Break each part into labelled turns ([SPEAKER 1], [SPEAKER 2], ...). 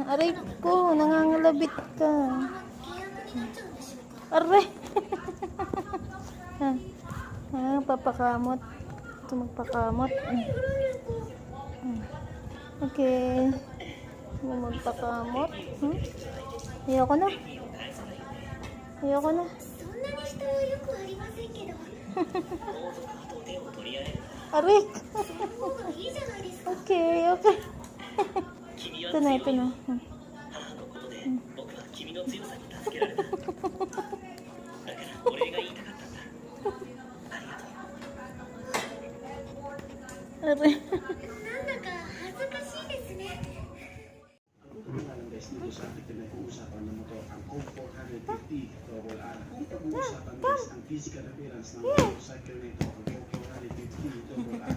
[SPEAKER 1] Aray ko, nangangalabit ka. Aray! Papakamot. Ito magpakamot. Okay. Magpakamot. Ayoko na. Ayoko na. Aray! Okay, okay. Ito na, ito na. Aray.
[SPEAKER 2] Dito sa ating pinag-uusapan ng motor ang COM450 Double R. Kung pag-uusapan guys ang physical appearance ng motorcycle na ito, ang COM450 Double R.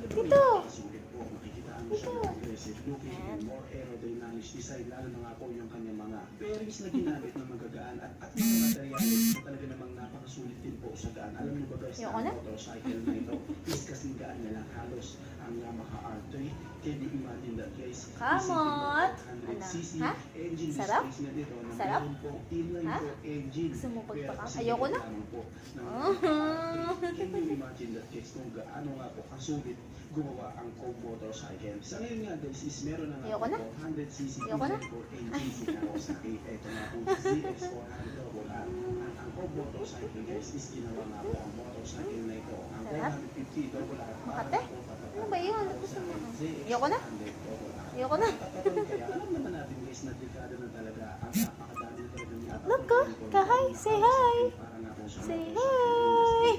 [SPEAKER 1] Dito.
[SPEAKER 2] Sulit po, makikita mo siya ng aggressive looking and more aerodynamic design, lalo na nga po yung kanyang mga bearings na ginamit na magagaan at mga materials na talaga namang napakasulit din po sa gaan. Alam niyo ba guys, ang motorcycle na ito is kasing gaan niya lang halos ang Yamaha R3. Can you imagine that guys?
[SPEAKER 1] Kamot!
[SPEAKER 2] 100cc
[SPEAKER 1] Ha?
[SPEAKER 2] engine
[SPEAKER 1] Sarap?
[SPEAKER 2] displays na dito na
[SPEAKER 1] Sarap?
[SPEAKER 2] meron po inline
[SPEAKER 1] Ha?
[SPEAKER 2] po engine.
[SPEAKER 1] Gusto mo pagpaka?
[SPEAKER 2] Pero
[SPEAKER 1] Ayoko na.
[SPEAKER 2] lamang po ng Can you imagine that guys kung gaano nga po kasulit gumawa ang COM motorcycle? Sa ngayon nga guys is meron na nga
[SPEAKER 1] Ayoko na.
[SPEAKER 2] po 100cc
[SPEAKER 1] Ayoko na.
[SPEAKER 2] for engine si Kawasaki. Ito nga po ZX400 Double R. Ang COM motorcycle guys is ginawa nga po ang motorcycle na ito. Ang
[SPEAKER 1] Sarap?
[SPEAKER 2] 150 Double R.
[SPEAKER 1] Makate? Ano ba yun? Gusto mo? Ayoko na. Ayoko na.
[SPEAKER 2] Kaya alam naman natin guys na dekada na talaga ang napakadami na talaga niya.
[SPEAKER 1] Look ko. Kahay. Say hi. Say hi.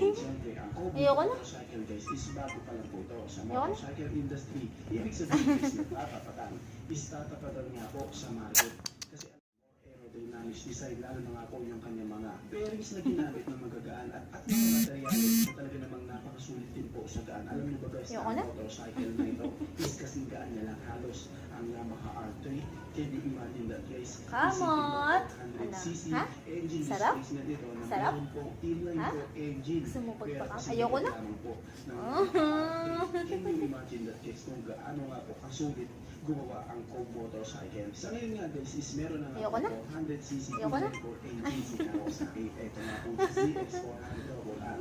[SPEAKER 1] Ayoko na.
[SPEAKER 2] Motorcycle guys is bago pa lang po ito sa
[SPEAKER 1] Ayoko na.
[SPEAKER 2] motorcycle industry. Ibig sabihin guys nagtatapatan is tatapatan nga po sa market. Kasi aerodynamic design, lalo na nga po yung kanyang mga bearings na ginamit na magagaan at mga materials na talaga namang napakasulit din po sa gaan. Alam niyo ba guys,
[SPEAKER 1] Ayoko
[SPEAKER 2] ang
[SPEAKER 1] na.
[SPEAKER 2] motorcycle na ito is kasing gaan niya lang halos ang Yamaha R3. Can you imagine that guys?
[SPEAKER 1] Kamot!
[SPEAKER 2] 100cc
[SPEAKER 1] Ha?
[SPEAKER 2] engine
[SPEAKER 1] Sarap?
[SPEAKER 2] displays na dito na
[SPEAKER 1] Sarap?
[SPEAKER 2] meron po inline
[SPEAKER 1] Ha?
[SPEAKER 2] po engine.
[SPEAKER 1] Gusto mo
[SPEAKER 2] Pero
[SPEAKER 1] pagpaka?
[SPEAKER 2] kasi
[SPEAKER 1] Ayoko na.
[SPEAKER 2] lamang po ng Can you imagine that guys kung gaano nga po kasulit gumawa ang COM motorcycle? Sa ngayon nga guys is meron na nga
[SPEAKER 1] Ayoko na.
[SPEAKER 2] po 100cc
[SPEAKER 1] Ayoko na.
[SPEAKER 2] for engine si Kawasaki. Ito nga po ZX400 Double R.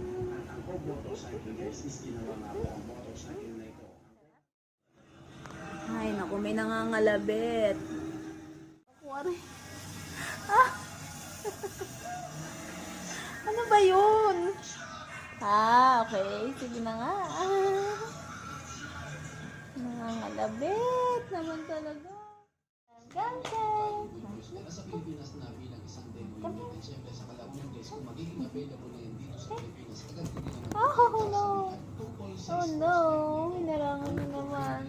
[SPEAKER 2] Ang COM motorcycle guys is ginawa nga po ang motorcycle na ito.
[SPEAKER 1] Ay, naku, may nangangalabit. Wari. Ah! Ano ba yun? Okay. Sige na nga. Nangangalabit naman talaga. Gantay.
[SPEAKER 2] Sa Pilipinas na bilang isang demo unit, siyempre sa Kalaunan guys, kung magiging available na yun dito sa Pilipinas, agad ko din naman
[SPEAKER 1] Oh, no. Oh, no. Hinarangan mo naman.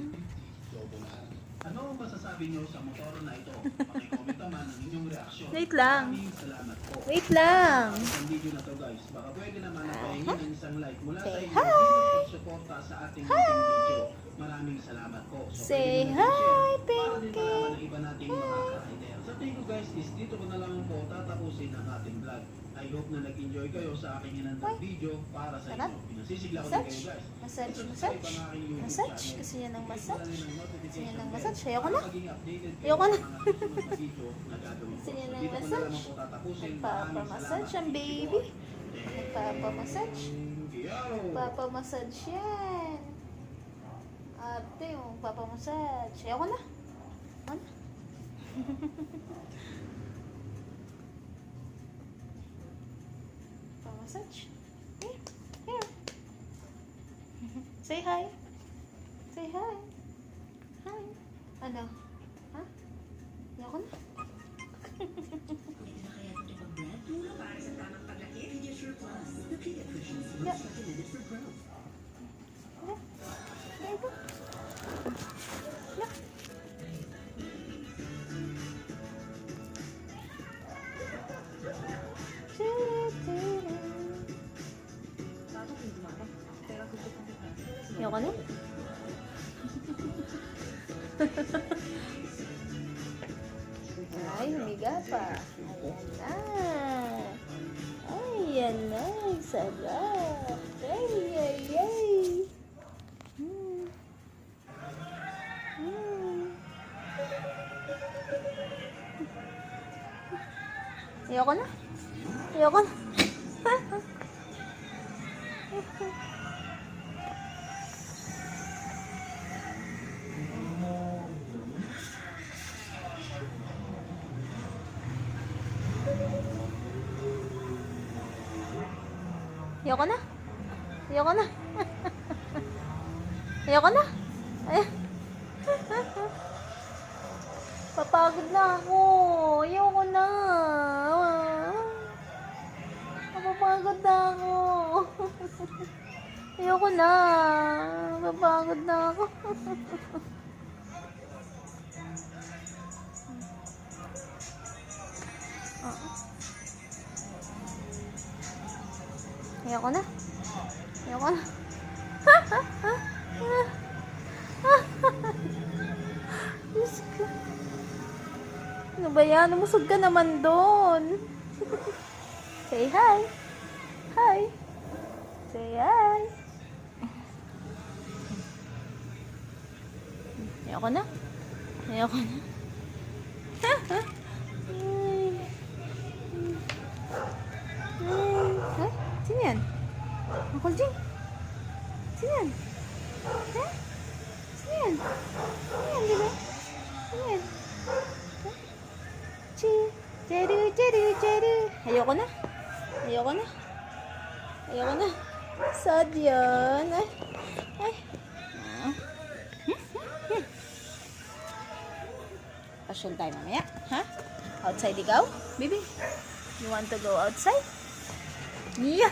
[SPEAKER 2] Ano ang masasabi niyo sa motor na ito? Pakicomment naman ang inyong reaksyon.
[SPEAKER 1] Wait lang.
[SPEAKER 2] Maraming salamat po.
[SPEAKER 1] Wait lang.
[SPEAKER 2] Ang video na to guys, baka pwede naman na pahingin ng isang like mula sa
[SPEAKER 1] Say
[SPEAKER 2] inyo
[SPEAKER 1] hi.
[SPEAKER 2] bilang pagsuporta sa ating munting video. Maraming salamat po. So,
[SPEAKER 1] Say
[SPEAKER 2] pwede naman
[SPEAKER 1] hi,
[SPEAKER 2] i-share para din
[SPEAKER 1] Pinky.
[SPEAKER 2] malaman ng iba nating mga ka-rider. Sa tingin ko guys, is dito ko na lang po tatapusin ang ating vlog. I hope na nag-enjoy kayo sa aking inandang video para sa
[SPEAKER 1] Sarap.
[SPEAKER 2] inyo. Pinasisigla ko din
[SPEAKER 1] Massage.
[SPEAKER 2] kayo guys.
[SPEAKER 1] Massage,
[SPEAKER 2] I-subscribe
[SPEAKER 1] massage.
[SPEAKER 2] ang aking YouTube
[SPEAKER 1] Massage.
[SPEAKER 2] channel.
[SPEAKER 1] Gusto niya ng
[SPEAKER 2] Click
[SPEAKER 1] massage?
[SPEAKER 2] mo na rin ang
[SPEAKER 1] Gusto
[SPEAKER 2] notification
[SPEAKER 1] niya ng
[SPEAKER 2] bell
[SPEAKER 1] massage?
[SPEAKER 2] para
[SPEAKER 1] Ayoko na.
[SPEAKER 2] maging updated kayo
[SPEAKER 1] Ayoko na.
[SPEAKER 2] sa mga susunod na video na gagawin ko.
[SPEAKER 1] Gusto niya
[SPEAKER 2] So,
[SPEAKER 1] ng
[SPEAKER 2] dito ko na
[SPEAKER 1] massage?
[SPEAKER 2] lamang po tatapusin.
[SPEAKER 1] Nagpapamassage ang baby. Nagpapamassage. Nagpapamassage yan. Ate, magpapamassage. Ayoko na. Ano? Pamassage. Here. Here. Say hi. Say hi. Hi. Ano? Ha? Ayoko na. Yeah. There you go. Yeah. Ayoko na. Ay, humiga pa. Ayan na. Sarap. Ay, ay, ay. Hmm. Hmm. Ayoko na. Ayoko na. Ayoko na. Ayoko na. Ayoko na. Ay. Papagod na ako. Ayoko na. Papagod na ako. Ayoko na. Papagod na ako. Ayoko na. Ayoko na. Diyos ko. Ano ba yan? Umusog ka naman doon. Say hi. Hi. Say hi. Ayoko na. Ayoko na. Ay, sino yan? Uncle Jing? Sino yan? Ha? Sino yan? Sino yan, di ba? Sino yan? Cheru, cheru, cheru. Ayoko na. Ayoko na. Ayoko na. Sad yan. Ay. Ay. Pasyon tayo mamaya. Ha? Outside ikaw? Baby? You want to go outside? Yeah.